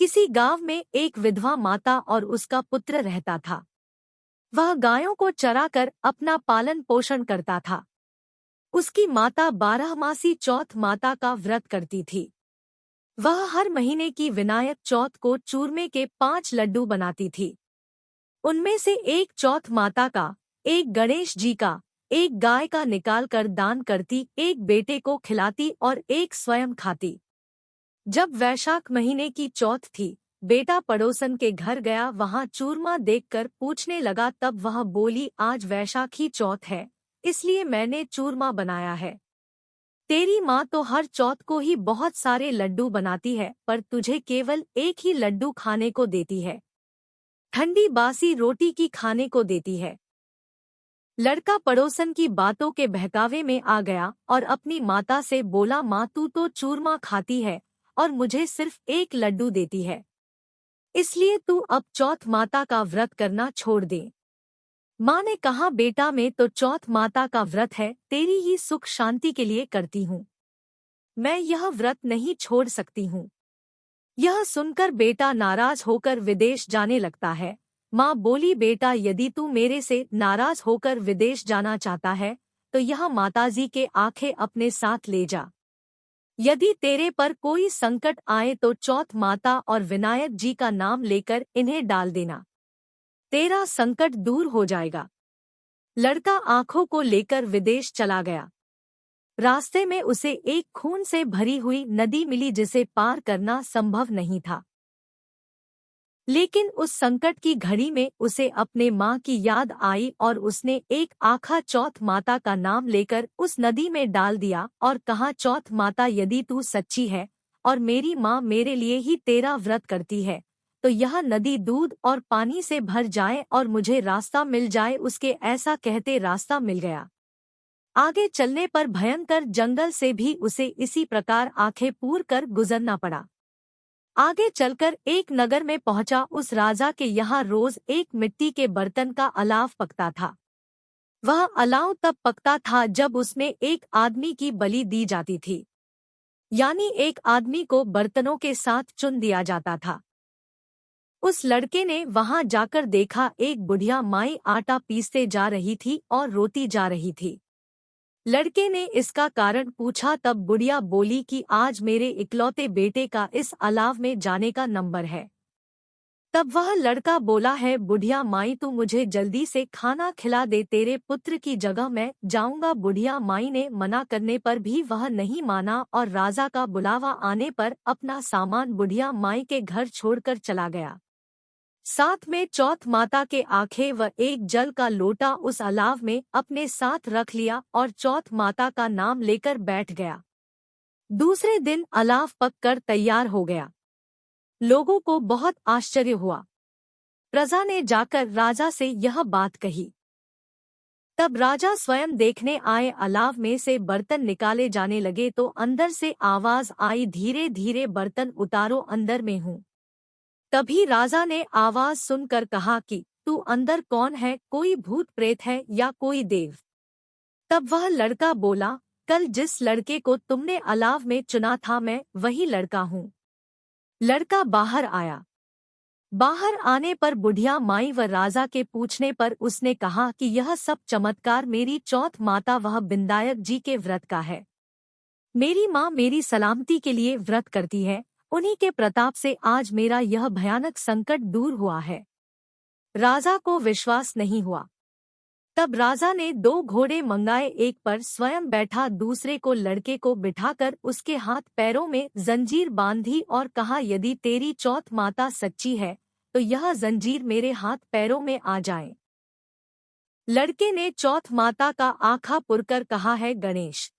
किसी गांव में एक विधवा माता और उसका पुत्र रहता था। वह गायों को चराकर अपना पालन पोषण करता था। उसकी माता 12 मासी चौथ माता का व्रत करती थी। वह हर महीने की विनायक चौथ को चूरमे के 5 लड्डू बनाती थी। उनमें से एक चौथ माता का, एक गणेश जी का, एक गाय का निकाल कर दान करती, एक बेटे को खिलाती और एक स्वयं खाती। जब वैशाख महीने की चौथ थी, बेटा पड़ोसन के घर गया, वहां चूरमा देखकर पूछने लगा। तब वह बोली, आज वैशाखी चौथ है, इसलिए मैंने चूरमा बनाया है। तेरी माँ तो हर चौथ को ही बहुत सारे लड्डू बनाती है, पर तुझे केवल एक ही लड्डू खाने को देती है। ठंडी बासी रोटी की खाने को देती है। लड़का पड़ोसन की बातों के बहकावे में आ गया और अपनी माता से बोला, माँ तू तो चूरमा खाती है और मुझे सिर्फ एक लड्डू देती है, इसलिए तू अब चौथ माता का व्रत करना छोड़ दे। माँ ने कहा, बेटा मैं तो चौथ माता का व्रत है, तेरी ही सुख शांति के लिए करती हूँ। मैं यह व्रत नहीं छोड़ सकती हूँ। यह सुनकर बेटा नाराज होकर विदेश जाने लगता है। माँ बोली, बेटा यदि तू मेरे से नाराज होकर विदेश जाना चाहता है तो यह माताजी के आंखें अपने साथ ले जा। यदि तेरे पर कोई संकट आए तो चौथ माता और विनायक जी का नाम लेकर इन्हें डाल देना, तेरा संकट दूर हो जाएगा। लड़का आंखों को लेकर विदेश चला गया। रास्ते में उसे एक खून से भरी हुई नदी मिली जिसे पार करना संभव नहीं था। लेकिन उस संकट की घड़ी में उसे अपने माँ की याद आई और उसने एक आखा चौथ माता का नाम लेकर उस नदी में डाल दिया और कहा, चौथ माता यदि तू सच्ची है और मेरी माँ मेरे लिए ही तेरा व्रत करती है तो यह नदी दूध और पानी से भर जाए और मुझे रास्ता मिल जाए। उसके ऐसा कहते रास्ता मिल गया। आगे चलने पर भयंकर जंगल से भी उसे इसी प्रकार आंखें पूर कर गुजरना पड़ा। आगे चलकर एक नगर में पहुंचा। उस राजा के यहाँ रोज एक मिट्टी के बर्तन का अलाव पकता था। वह अलाव तब पकता था जब उसमें एक आदमी की बलि दी जाती थी, यानी एक आदमी को बर्तनों के साथ चुन दिया जाता था। उस लड़के ने वहां जाकर देखा, एक बुढ़िया माई आटा पीसते जा रही थी और रोती जा रही थी। लड़के ने इसका कारण पूछा, तब बुढ़िया बोली कि आज मेरे इकलौते बेटे का इस अलाव में जाने का नंबर है। तब वह लड़का बोला है, बुढ़िया माई तू मुझे जल्दी से खाना खिला दे, तेरे पुत्र की जगह मैं जाऊंगा। बुढ़िया माई ने मना करने पर भी वह नहीं माना और राजा का बुलावा आने पर अपना सामान बुढ़िया माई के घर छोड़कर चला गया। साथ में चौथ माता के आंखें व एक जल का लोटा उस अलाव में अपने साथ रख लिया और चौथ माता का नाम लेकर बैठ गया। दूसरे दिन अलाव पककर तैयार हो गया। लोगों को बहुत आश्चर्य हुआ। प्रजा ने जाकर राजा से यह बात कही। तब राजा स्वयं देखने आए। अलाव में से बर्तन निकाले जाने लगे तो अंदर से आवाज आई, धीरे धीरे बर्तन उतारो, अंदर में हूँ। तभी राजा ने आवाज सुनकर कहा कि तू अंदर कौन है, कोई भूत प्रेत है या कोई देव? तब वह लड़का बोला, कल जिस लड़के को तुमने अलाव में चुना था मैं वही लड़का हूँ। लड़का बाहर आया। बाहर आने पर बुढ़िया माई व राजा के पूछने पर उसने कहा कि यह सब चमत्कार मेरी चौथ माता वह विनायक जी के व्रत का है। मेरी माँ मेरी सलामती के लिए व्रत करती है, उन्हीं के प्रताप से आज मेरा यह भयानक संकट दूर हुआ है। राजा को विश्वास नहीं हुआ। तब राजा ने 2 घोड़े मंगाए, एक पर स्वयं बैठा, दूसरे को लड़के को बिठाकर उसके हाथ पैरों में जंजीर बांधी और कहा, यदि तेरी चौथ माता सच्ची है तो यह जंजीर मेरे हाथ पैरों में आ जाए। लड़के ने चौथ माता का आंखा पुरकर कहा है, गणेश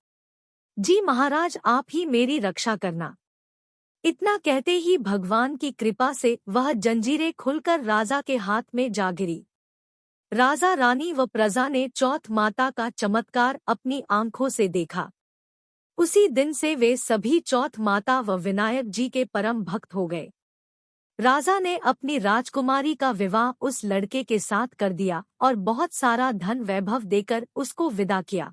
जी महाराज आप ही मेरी रक्षा करना। इतना कहते ही भगवान की कृपा से वह जंजीरें खुलकर राजा के हाथ में जा गिरी। राजा रानी व प्रजा ने चौथ माता का चमत्कार अपनी आंखों से देखा। उसी दिन से वे सभी चौथ माता व विनायक जी के परम भक्त हो गए। राजा ने अपनी राजकुमारी का विवाह उस लड़के के साथ कर दिया और बहुत सारा धन वैभव देकर उसको विदा किया।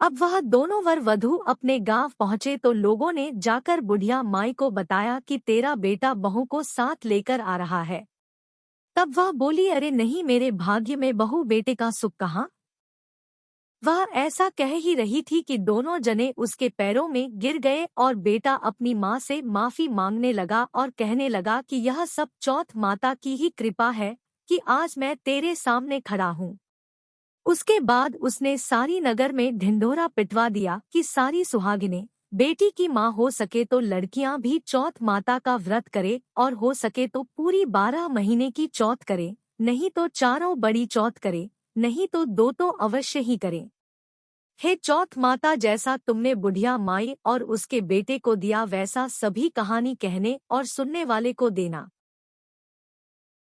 अब वह दोनों वर वधू अपने गांव पहुंचे तो लोगों ने जाकर बुढ़िया माई को बताया कि तेरा बेटा बहू को साथ लेकर आ रहा है। तब वह बोली, अरे नहीं, मेरे भाग्य में बहू बेटे का सुख कहाँ। वह ऐसा कह ही रही थी कि दोनों जने उसके पैरों में गिर गए और बेटा अपनी माँ से माफी मांगने लगा और कहने लगा कि यह सब चौथ माता की ही कृपा है कि आज मैं तेरे सामने खड़ा हूँ। उसके बाद उसने सारी नगर में ढिंढोरा पिटवा दिया कि सारी सुहागिनें बेटी की माँ हो सके तो लड़कियां भी चौथ माता का व्रत करे और हो सके तो पूरी 12 महीने की चौथ करे, नहीं तो चारों बड़ी चौथ करे, नहीं तो दो तो अवश्य ही करे। हे चौथ माता, जैसा तुमने बुढ़िया माई और उसके बेटे को दिया वैसा सभी कहानी कहने और सुनने वाले को देना।